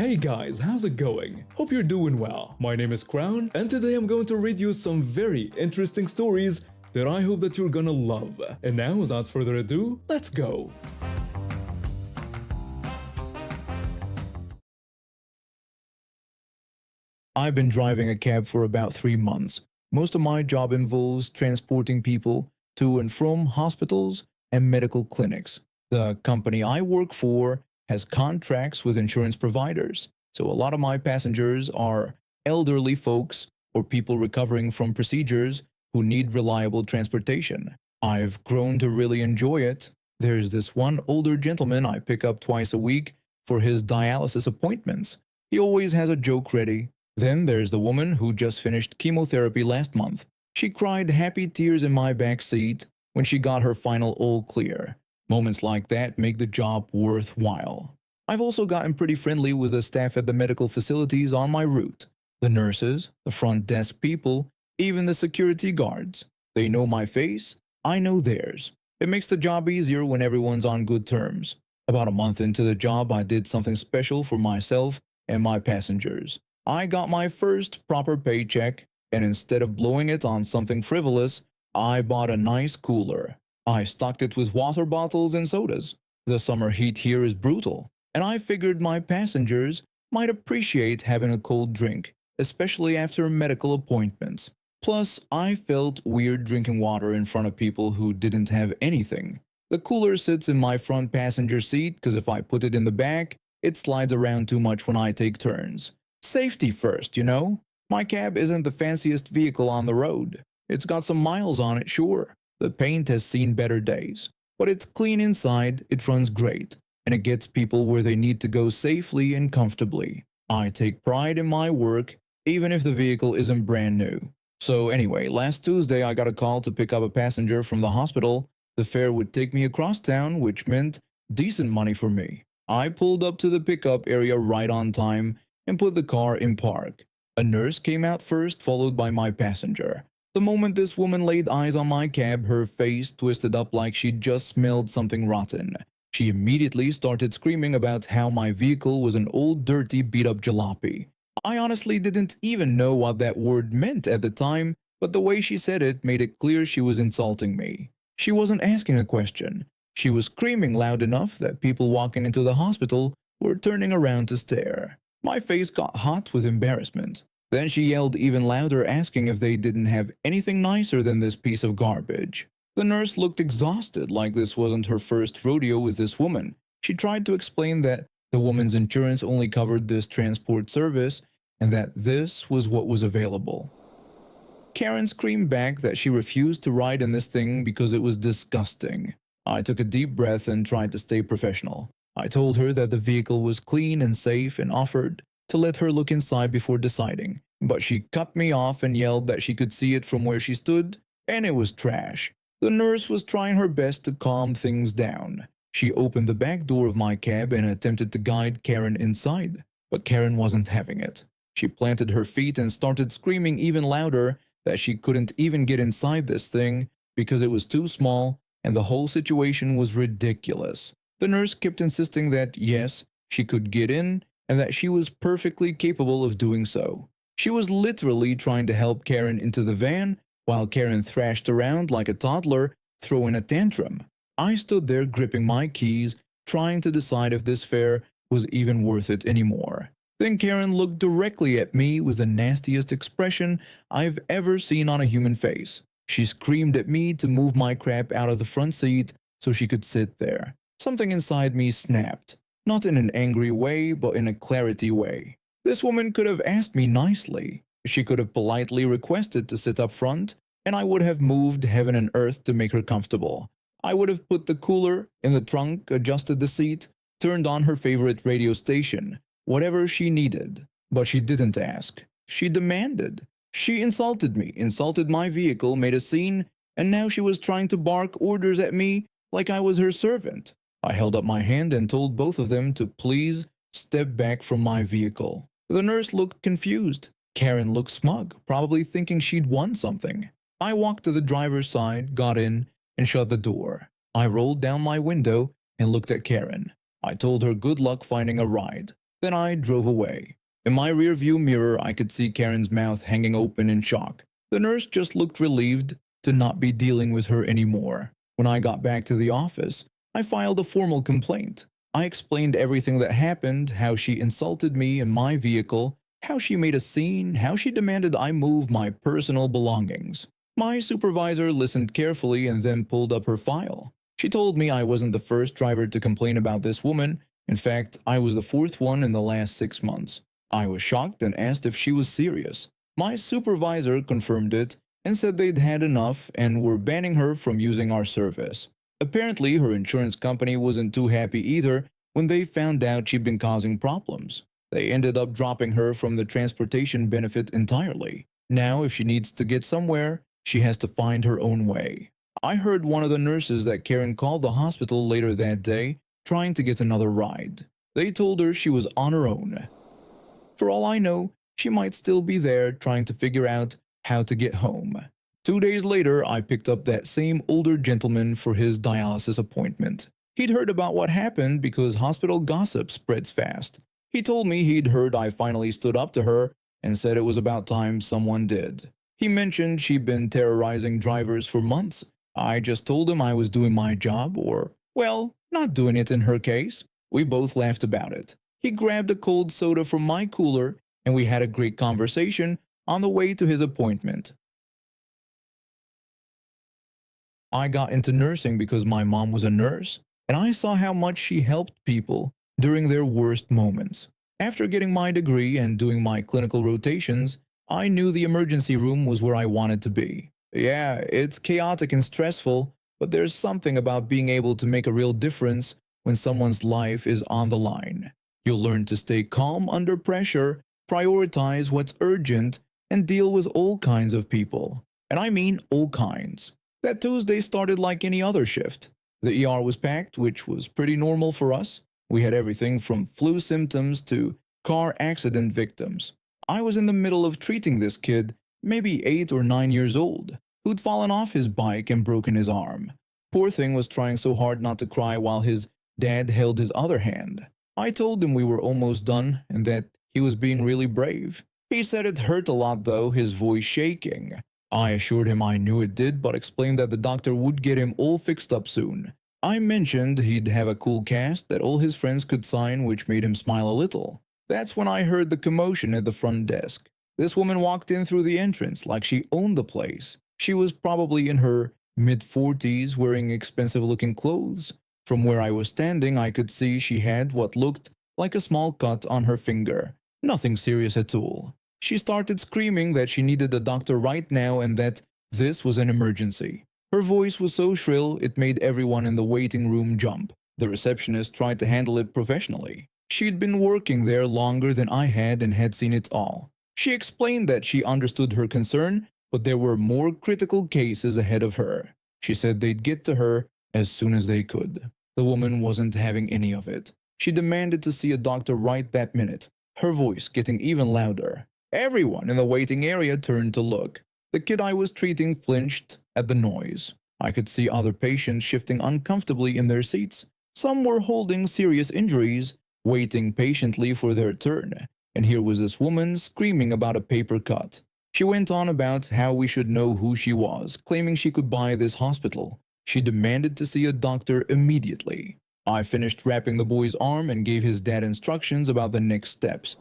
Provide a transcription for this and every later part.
Hey guys, how's it going? Hope you're doing well. My name is Crown, and today I'm going to read you some very interesting stories that I hope that you're gonna love. And now, without further ado, let's go! I've been driving a cab for about 3 months. Most of my job involves transporting people to and from hospitals and medical clinics. The company I work for has contracts with insurance providers, so a lot of my passengers are elderly folks or people recovering from procedures who need reliable transportation. I've grown to really enjoy it. There's this one older gentleman I pick up twice a week for his dialysis appointments. He always has a joke ready. Then there's the woman who just finished chemotherapy last month. She cried happy tears in my back seat when she got her final all clear. Moments like that make the job worthwhile. I've also gotten pretty friendly with the staff at the medical facilities on my route. The nurses, the front desk people, even the security guards. They know my face, I know theirs. It makes the job easier when everyone's on good terms. About a month into the job, I did something special for myself and my passengers. I got my first proper paycheck, and instead of blowing it on something frivolous, I bought a nice cooler. I stocked it with water bottles and sodas. The summer heat here is brutal, and I figured my passengers might appreciate having a cold drink, especially after medical appointments. Plus, I felt weird drinking water in front of people who didn't have anything. The cooler sits in my front passenger seat because if I put it in the back, it slides around too much when I take turns. Safety first, you know? My cab isn't the fanciest vehicle on the road. It's got some miles on it, sure. The paint has seen better days. But it's clean inside, it runs great, and it gets people where they need to go safely and comfortably. I take pride in my work, even if the vehicle isn't brand new. So anyway, last Tuesday I got a call to pick up a passenger from the hospital. The fare would take me across town, which meant decent money for me. I pulled up to the pickup area right on time and put the car in park. A nurse came out first, followed by my passenger. The moment this woman laid eyes on my cab, her face twisted up like she'd just smelled something rotten. She immediately started screaming about how my vehicle was an old dirty beat-up jalopy. I honestly didn't even know what that word meant at the time, but the way she said it made it clear she was insulting me. She wasn't asking a question. She was screaming loud enough that people walking into the hospital were turning around to stare. My face got hot with embarrassment. Then she yelled even louder, asking if they didn't have anything nicer than this piece of garbage. The nurse looked exhausted, like this wasn't her first rodeo with this woman. She tried to explain that the woman's insurance only covered this transport service and that this was what was available. Karen screamed back that she refused to ride in this thing because it was disgusting. I took a deep breath and tried to stay professional. I told her that the vehicle was clean and safe and offered to let her look inside before deciding, but she cut me off and yelled that she could see it from where she stood, and it was trash. The nurse was trying her best to calm things down. She opened the back door of my cab and attempted to guide Karen inside, but Karen wasn't having it. She planted her feet and started screaming even louder that she couldn't even get inside this thing because it was too small and the whole situation was ridiculous. The nurse kept insisting that yes, she could get in and that she was perfectly capable of doing so. She was literally trying to help Karen into the van while Karen thrashed around like a toddler throwing a tantrum. I stood there gripping my keys, trying to decide if this fare was even worth it anymore. Then Karen looked directly at me with the nastiest expression I've ever seen on a human face. She screamed at me to move my crap out of the front seat so she could sit there. Something inside me snapped. Not in an angry way, but in a clarity way. This woman could have asked me nicely. She could have politely requested to sit up front, and I would have moved heaven and earth to make her comfortable. I would have put the cooler in the trunk, adjusted the seat, turned on her favorite radio station, whatever she needed. But she didn't ask. She demanded. She insulted me, insulted my vehicle, made a scene, and now she was trying to bark orders at me like I was her servant. I held up my hand and told both of them to please step back from my vehicle. The nurse looked confused. Karen looked smug, probably thinking she'd won something. I walked to the driver's side, got in, and shut the door. I rolled down my window and looked at Karen. I told her good luck finding a ride. Then I drove away. In my rearview mirror, I could see Karen's mouth hanging open in shock. The nurse just looked relieved to not be dealing with her anymore. When I got back to the office, I filed a formal complaint. I explained everything that happened, how she insulted me in my vehicle, how she made a scene, how she demanded I move my personal belongings. My supervisor listened carefully and then pulled up her file. She told me I wasn't the first driver to complain about this woman. In fact, I was the fourth one in the last 6 months. I was shocked and asked if she was serious. My supervisor confirmed it and said they'd had enough and were banning her from using our service. Apparently, her insurance company wasn't too happy either when they found out she'd been causing problems. They ended up dropping her from the transportation benefit entirely. Now, if she needs to get somewhere, she has to find her own way. I heard one of the nurses that Karen called the hospital later that day trying to get another ride. They told her she was on her own. For all I know, she might still be there trying to figure out how to get home. 2 days later, I picked up that same older gentleman for his dialysis appointment. He'd heard about what happened because hospital gossip spreads fast. He told me he'd heard I finally stood up to her and said it was about time someone did. He mentioned she'd been terrorizing drivers for months. I just told him I was doing my job, or, well, not doing it in her case. We both laughed about it. He grabbed a cold soda from my cooler, and we had a great conversation on the way to his appointment. I got into nursing because my mom was a nurse, and I saw how much she helped people during their worst moments. After getting my degree and doing my clinical rotations, I knew the emergency room was where I wanted to be. Yeah, it's chaotic and stressful, but there's something about being able to make a real difference when someone's life is on the line. You'll learn to stay calm under pressure, prioritize what's urgent, and deal with all kinds of people. And I mean all kinds. That Tuesday started like any other shift. The ER was packed, which was pretty normal for us. We had everything from flu symptoms to car accident victims. I was in the middle of treating this kid, maybe 8 or 9 years old, who'd fallen off his bike and broken his arm. Poor thing was trying so hard not to cry while his dad held his other hand. I told him we were almost done and that he was being really brave. He said it hurt a lot though, his voice shaking. I assured him I knew it did, but explained that the doctor would get him all fixed up soon. I mentioned he'd have a cool cast that all his friends could sign, which made him smile a little. That's when I heard the commotion at the front desk. This woman walked in through the entrance like she owned the place. She was probably in her mid-40s, wearing expensive-looking clothes. From where I was standing, I could see she had what looked like a small cut on her finger. Nothing serious at all. She started screaming that she needed a doctor right now and that this was an emergency. Her voice was so shrill it made everyone in the waiting room jump. The receptionist tried to handle it professionally. She'd been working there longer than I had and had seen it all. She explained that she understood her concern, but there were more critical cases ahead of her. She said they'd get to her as soon as they could. The woman wasn't having any of it. She demanded to see a doctor right that minute, her voice getting even louder. Everyone in the waiting area turned to look. The kid I was treating flinched at the noise. I could see other patients shifting uncomfortably in their seats. Some were holding serious injuries, waiting patiently for their turn. And here was this woman screaming about a paper cut. She went on about how we should know who she was, claiming she could buy this hospital. She demanded to see a doctor immediately. I finished wrapping the boy's arm and gave his dad instructions about the next steps.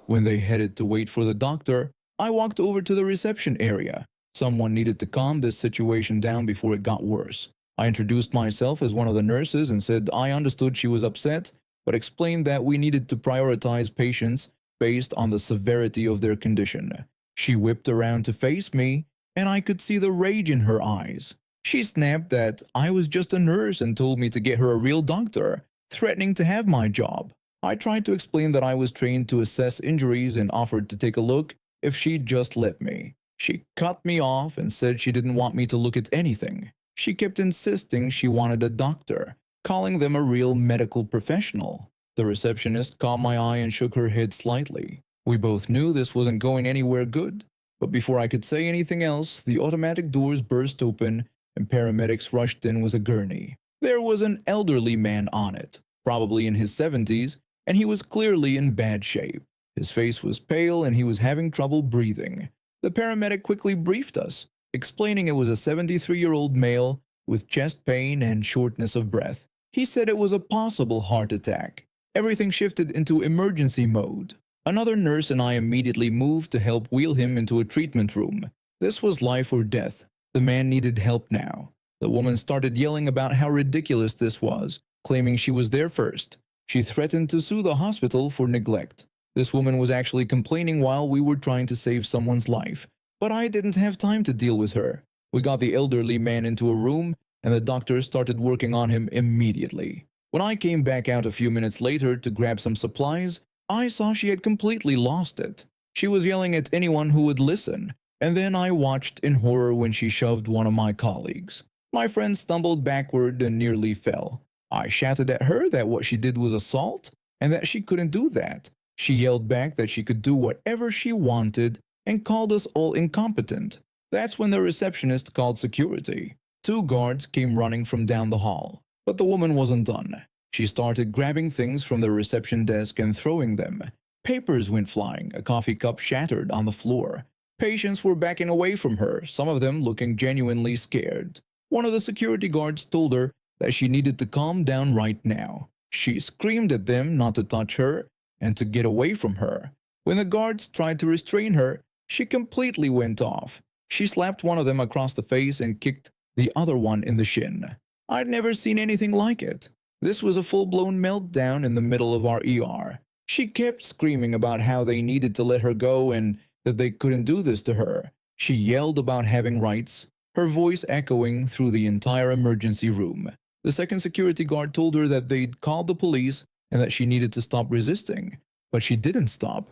When they headed to wait for the doctor, I walked over to the reception area. Someone needed to calm this situation down before it got worse. I introduced myself as one of the nurses and said I understood she was upset, but explained that we needed to prioritize patients based on the severity of their condition. She whipped around to face me, and I could see the rage in her eyes. She snapped that I was just a nurse and told me to get her a real doctor, threatening to have my job. I tried to explain that I was trained to assess injuries and offered to take a look if she'd just let me. She cut me off and said she didn't want me to look at anything. She kept insisting she wanted a doctor, calling them a real medical professional. The receptionist caught my eye and shook her head slightly. We both knew this wasn't going anywhere good, but before I could say anything else, the automatic doors burst open and paramedics rushed in with a gurney. There was an elderly man on it, probably in his 70s, and he was clearly in bad shape. His face was pale and he was having trouble breathing. The paramedic quickly briefed us, explaining it was a 73-year-old male with chest pain and shortness of breath. He said it was a possible heart attack. Everything shifted into emergency mode. Another nurse and I immediately moved to help wheel him into a treatment room. This was life or death. The man needed help now. The woman started yelling about how ridiculous this was, claiming she was there first. She threatened to sue the hospital for neglect. This woman was actually complaining while we were trying to save someone's life, but I didn't have time to deal with her. We got the elderly man into a room, and the doctor started working on him immediately. When I came back out a few minutes later to grab some supplies, I saw she had completely lost it. She was yelling at anyone who would listen, and then I watched in horror when she shoved one of my colleagues. My friend stumbled backward and nearly fell. I shouted at her that what she did was assault and that she couldn't do that. She yelled back that she could do whatever she wanted and called us all incompetent. That's when the receptionist called security. 2 guards came running from down the hall, but the woman wasn't done. She started grabbing things from the reception desk and throwing them. Papers went flying, a coffee cup shattered on the floor. Patients were backing away from her, some of them looking genuinely scared. One of the security guards told her that she needed to calm down right now. She screamed at them not to touch her and to get away from her. When the guards tried to restrain her, she completely went off. She slapped one of them across the face and kicked the other one in the shin. I'd never seen anything like it. This was a full-blown meltdown in the middle of our ER. She kept screaming about how they needed to let her go and that they couldn't do this to her. She yelled about having rights, her voice echoing through the entire emergency room. The second security guard told her that they'd called the police and that she needed to stop resisting, but she didn't stop.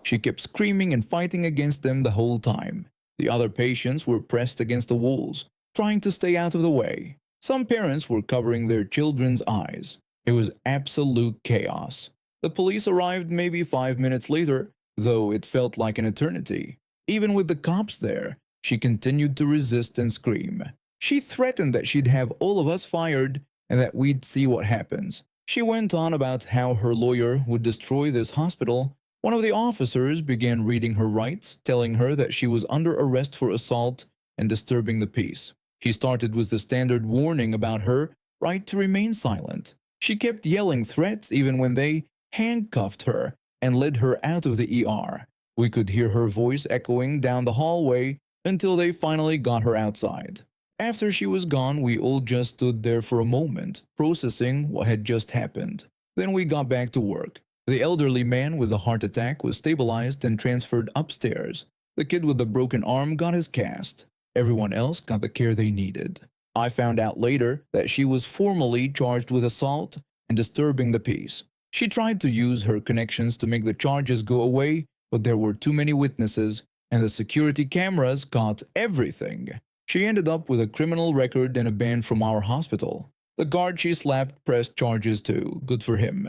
She kept screaming and fighting against them the whole time. The other patients were pressed against the walls, trying to stay out of the way. Some parents were covering their children's eyes. It was absolute chaos. The police arrived maybe 5 minutes later, though it felt like an eternity. Even with the cops there, she continued to resist and scream. She threatened that she'd have all of us fired and that we'd see what happens. She went on about how her lawyer would destroy this hospital. One of the officers began reading her rights, telling her that she was under arrest for assault and disturbing the peace. He started with the standard warning about her right to remain silent. She kept yelling threats even when they handcuffed her and led her out of the ER. We could hear her voice echoing down the hallway until they finally got her outside. After she was gone, we all just stood there for a moment, processing what had just happened. Then we got back to work. The elderly man with the heart attack was stabilized and transferred upstairs. The kid with the broken arm got his cast. Everyone else got the care they needed. I found out later that she was formally charged with assault and disturbing the peace. She tried to use her connections to make the charges go away, but there were too many witnesses, and the security cameras caught everything. She ended up with a criminal record and a ban from our hospital. The guard she slapped pressed charges too. Good for him.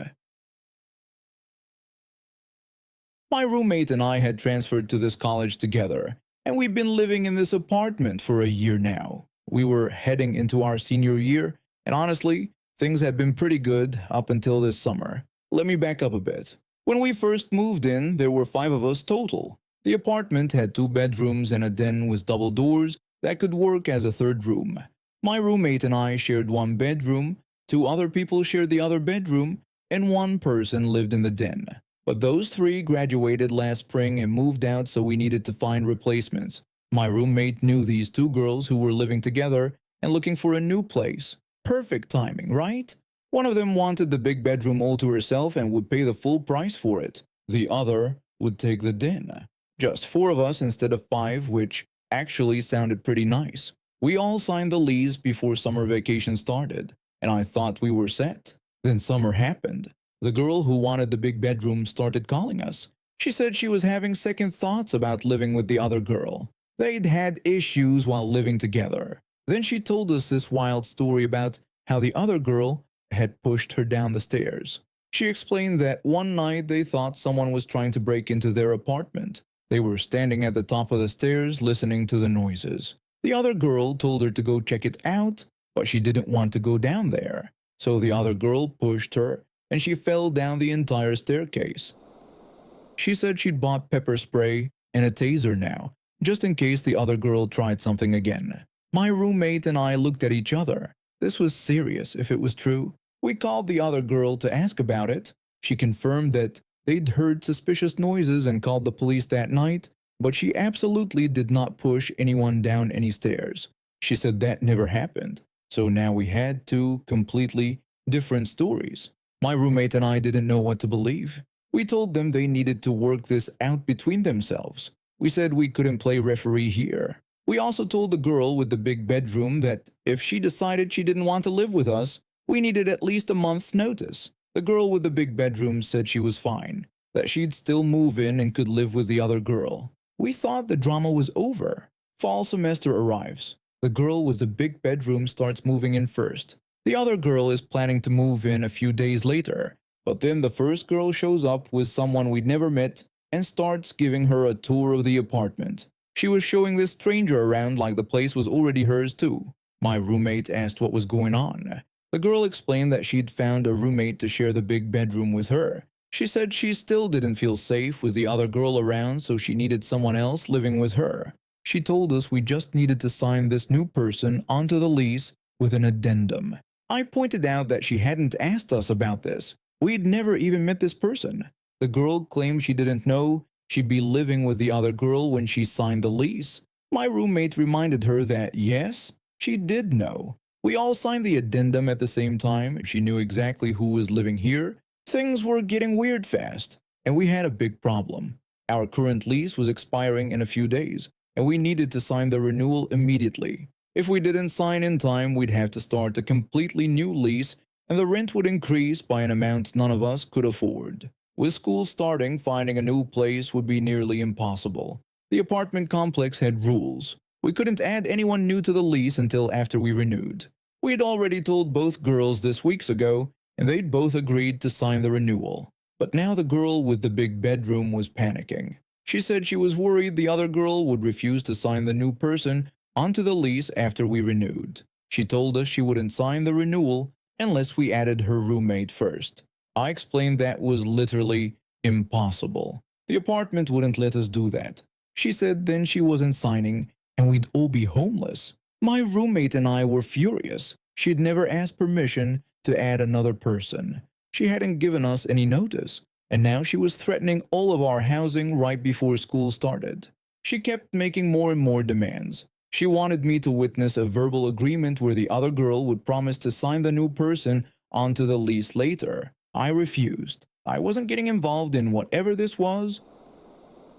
My roommate and I had transferred to this college together, and we've been living in this apartment for a year now. We were heading into our senior year, and honestly, things had been pretty good up until this summer. Let me back up a bit. When we first moved in, there were 5 of us total. The apartment had 2 bedrooms and a den with double doors that could work as a 3rd room. My roommate and I shared 1 bedroom, 2 other people shared the other bedroom, and 1 person lived in the den. But those 3 graduated last spring and moved out, so we needed to find replacements. My roommate knew these 2 girls who were living together and looking for a new place. Perfect timing, right? One of them wanted the big bedroom all to herself and would pay the full price for it. The other would take the den. Just 4 of us instead of 5, which actually sounded pretty nice. We all signed the lease before summer vacation started, and I thought we were set. Then summer happened. The girl who wanted the big bedroom started calling us. She said she was having second thoughts about living with the other girl. They'd had issues while living together. Then she told us this wild story about how the other girl had pushed her down the stairs. She explained that one night they thought someone was trying to break into their apartment. They were standing at the top of the stairs listening to the noises. The other girl told her to go check it out, but she didn't want to go down there. So the other girl pushed her and she fell down the entire staircase. She said she'd bought pepper spray and a taser now, just in case the other girl tried something again. My roommate and I looked at each other. This was serious if it was true. We called the other girl to ask about it. She confirmed that they'd heard suspicious noises and called the police that night, but she absolutely did not push anyone down any stairs. She said that never happened. So now we had two completely different stories. My roommate and I didn't know what to believe. We told them they needed to work this out between themselves. We said we couldn't play referee here. We also told the girl with the big bedroom that if she decided she didn't want to live with us, we needed at least a month's notice. The girl with the big bedroom said she was fine, that she'd still move in and could live with the other girl. We thought the drama was over. Fall semester arrives. The girl with the big bedroom starts moving in first. The other girl is planning to move in a few days later. But then the first girl shows up with someone we'd never met and starts giving her a tour of the apartment. She was showing this stranger around like the place was already hers too. My roommate asked what was going on. The girl explained that she'd found a roommate to share the big bedroom with her. She said she still didn't feel safe with the other girl around, so she needed someone else living with her. She told us we just needed to sign this new person onto the lease with an addendum. I pointed out that she hadn't asked us about this. We'd never even met this person. The girl claimed she didn't know she'd be living with the other girl when she signed the lease. My roommate reminded her that yes, she did know. We all signed the addendum at the same time. She knew exactly who was living here. Things were getting weird fast, and we had a big problem. Our current lease was expiring in a few days, and we needed to sign the renewal immediately. If we didn't sign in time, we'd have to start a completely new lease, and the rent would increase by an amount none of us could afford. With school starting, finding a new place would be nearly impossible. The apartment complex had rules. We couldn't add anyone new to the lease until after we renewed. We had already told both girls this weeks ago, and they'd both agreed to sign the renewal. But now the girl with the big bedroom was panicking. She said she was worried the other girl would refuse to sign the new person onto the lease after we renewed. She told us she wouldn't sign the renewal unless we added her roommate first. I explained that was literally impossible. The apartment wouldn't let us do that. She said then she wasn't signing and we'd all be homeless. My roommate and I were furious. She'd never asked permission to add another person. She hadn't given us any notice, and now she was threatening all of our housing right before school started. She kept making more and more demands. She wanted me to witness a verbal agreement where the other girl would promise to sign the new person onto the lease later. I refused. I wasn't getting involved in whatever this was.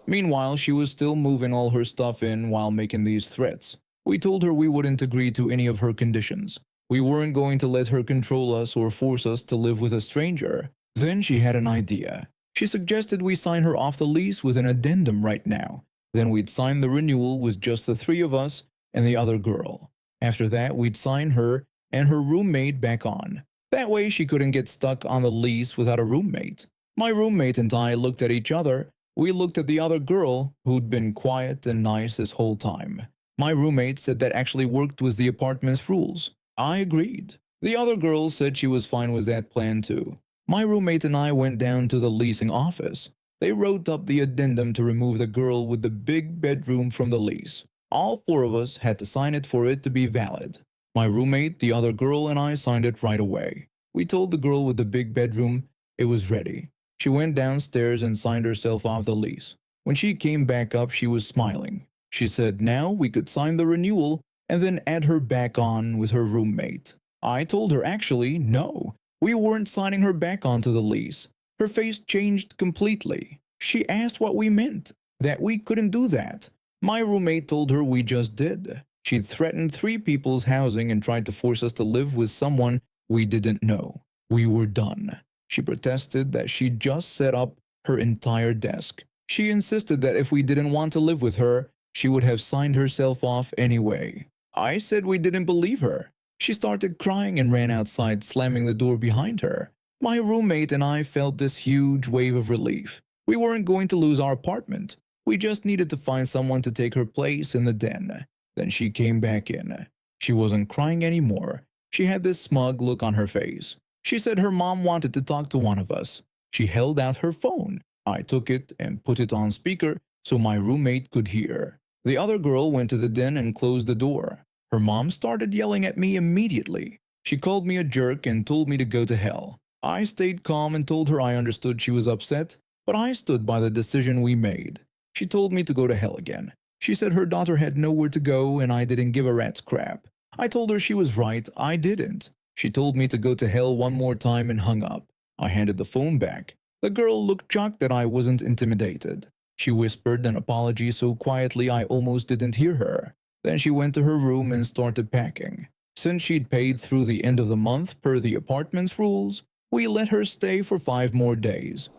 Meanwhile, she was still moving all her stuff in while making these threats. We told her we wouldn't agree to any of her conditions. We weren't going to let her control us or force us to live with a stranger. Then she had an idea. She suggested we sign her off the lease with an addendum right now. Then we'd sign the renewal with just the three of us and the other girl. After that, we'd sign her and her roommate back on. That way she couldn't get stuck on the lease without a roommate. My roommate and I looked at each other. We looked at the other girl, who'd been quiet and nice this whole time. My roommate said that actually worked with the apartment's rules. I agreed. The other girl said she was fine with that plan too. My roommate and I went down to the leasing office. They wrote up the addendum to remove the girl with the big bedroom from the lease. All four of us had to sign it for it to be valid. My roommate, the other girl, and I signed it right away. We told the girl with the big bedroom it was ready. She went downstairs and signed herself off the lease. When she came back up, she was smiling. She said now we could sign the renewal and then add her back on with her roommate. I told her actually, no, we weren't signing her back onto the lease. Her face changed completely. She asked what we meant, that we couldn't do that. My roommate told her we just did. She'd threatened 3 people's housing and tried to force us to live with someone we didn't know. We were done. She protested that she'd just set up her entire desk. She insisted that if we didn't want to live with her, she would have signed herself off anyway. I said we didn't believe her. She started crying and ran outside, slamming the door behind her. My roommate and I felt this huge wave of relief. We weren't going to lose our apartment. We just needed to find someone to take her place in the den. Then she came back in. She wasn't crying anymore. She had this smug look on her face. She said her mom wanted to talk to one of us. She held out her phone. I took it and put it on speaker so my roommate could hear. The other girl went to the den and closed the door. Her mom started yelling at me immediately. She called me a jerk and told me to go to hell. I stayed calm and told her I understood she was upset, but I stood by the decision we made. She told me to go to hell again. She said her daughter had nowhere to go and I didn't give a rat's crap. I told her she was right, I didn't. She told me to go to hell one more time and hung up. I handed the phone back. The girl looked shocked that I wasn't intimidated. She whispered an apology so quietly I almost didn't hear her. Then she went to her room and started packing. Since she'd paid through the end of the month per the apartment's rules, we let her stay for 5 more days.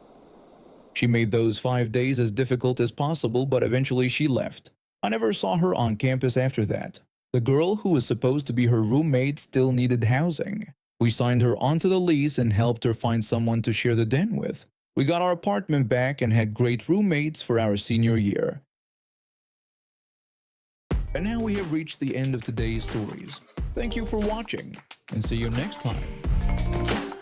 She made those 5 days as difficult as possible, but eventually she left. I never saw her on campus after that. The girl who was supposed to be her roommate still needed housing. We signed her onto the lease and helped her find someone to share the den with. We got our apartment back and had great roommates for our senior year. And now we have reached the end of today's stories. Thank you for watching, and see you next time.